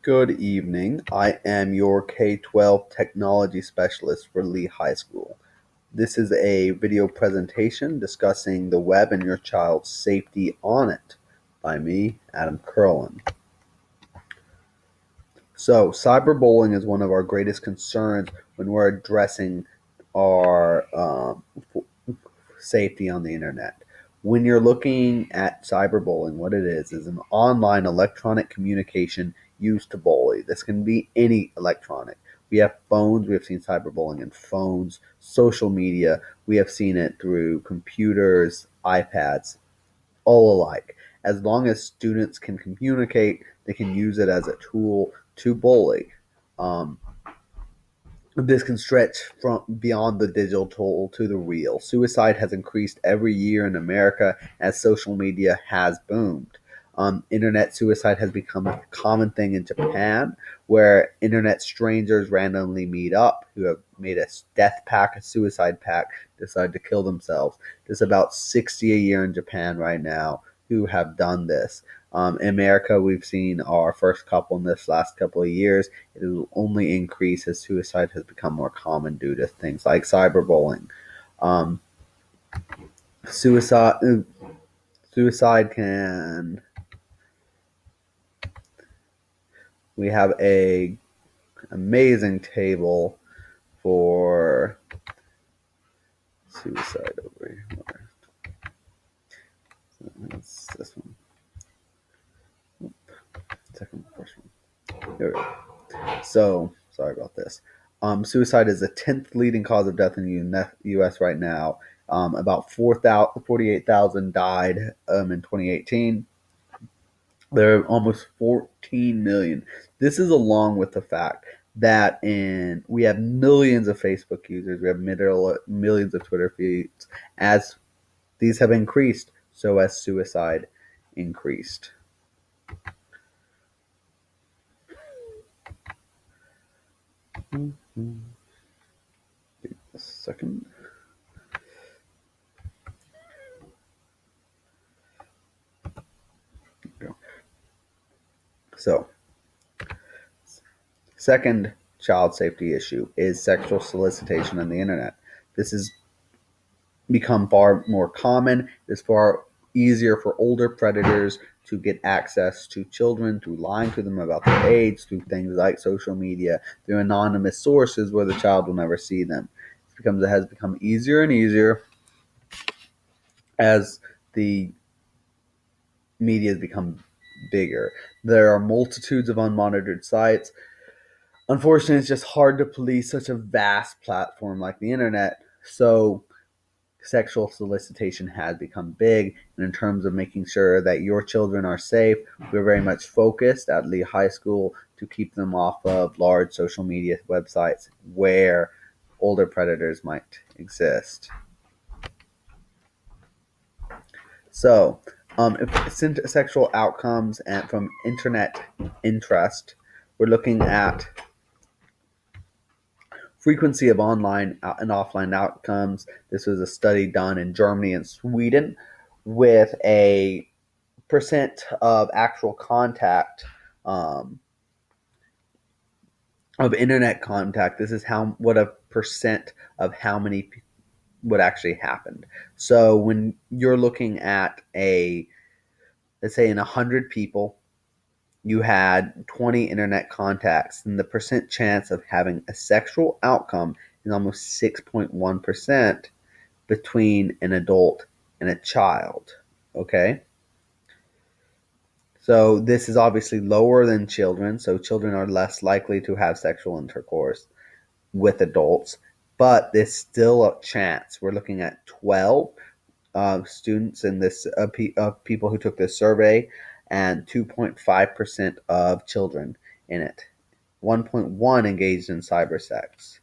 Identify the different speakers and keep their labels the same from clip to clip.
Speaker 1: Good evening. I am your K-12 technology specialist for Lee High School. This is a video presentation discussing the web and your child's safety on it by me, Adam Curlin. So, cyberbullying is one of our greatest concerns when we're addressing our safety on the internet. When you're looking at cyberbullying, what it is an online electronic communication used to bully. This can be any electronic. We have phones, we have seen cyberbullying in phones, social media, we have seen it through computers, iPads, all alike. As long as students can communicate, they can use it as a tool to bully. Um, this can stretch from beyond the digital to the real. Suicide has increased every year in America as social media has boomed. Internet suicide has become a common thing in Japan, where internet strangers randomly meet up who have made a death pact, a suicide pact, decide to kill themselves. There's about 60 a year in Japan right now who have done this. In America, we've seen our first couple in this last couple of years. It will only increase as suicide has become more common due to things like cyberbullying. Um, suicide suicide can we have a amazing table for suicide over here. That's this one. Second, first one. There we go. So, sorry about this. Suicide is the 10th leading cause of death in the U.S. right now. About 48,000 died in 2018. There are almost 14 million. This is along with the fact that we have millions of Facebook users, we have millions of Twitter feeds. As these have increased, so has suicide increased. A second. So, second child safety issue is sexual solicitation on the internet. This has become far more common. It's far easier for older predators to get access to children through lying to them about their age, through things like social media, through anonymous sources where the child will never see them. It has become easier and easier as the media has become bigger. There are multitudes of unmonitored sites. Unfortunately, it's just hard to police such a vast platform like the internet. So sexual solicitation has become big. And in terms of making sure that your children are safe, we're very much focused at Lee High School to keep them off of large social media websites where older predators might exist. So, if sexual outcomes and from internet interest, we're looking at frequency of online and offline outcomes. This was a study done in Germany and Sweden with a percent of actual contact of internet contact. This is what a percent of how many what actually happened. So when you're looking at let's say in 100 people, you had 20 internet contacts, and the percent chance of having a sexual outcome is almost 6.1% between an adult and a child. Okay? So this is obviously lower than children, so children are less likely to have sexual intercourse with adults, but there's still a chance. We're looking at 12 students in this people who took this survey, and 2.5% of children in it. 1.1 engaged in cyber sex.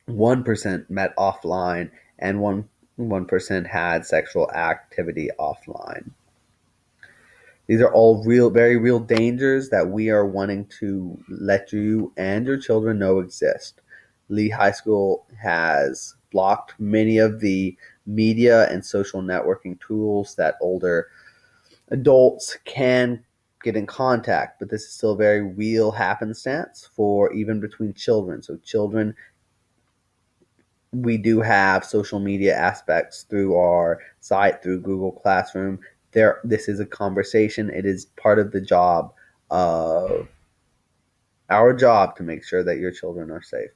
Speaker 1: 1% met offline, and 1% had sexual activity offline. These are all real, very real dangers that we are wanting to let you and your children know exist. Lee High School has blocked many of the media and social networking tools that older adults can get in contact, but this is still very real happenstance for even between children. So children, we do have social media aspects through our site, through Google Classroom. This is a conversation. It is part of the job of our job to make sure that your children are safe.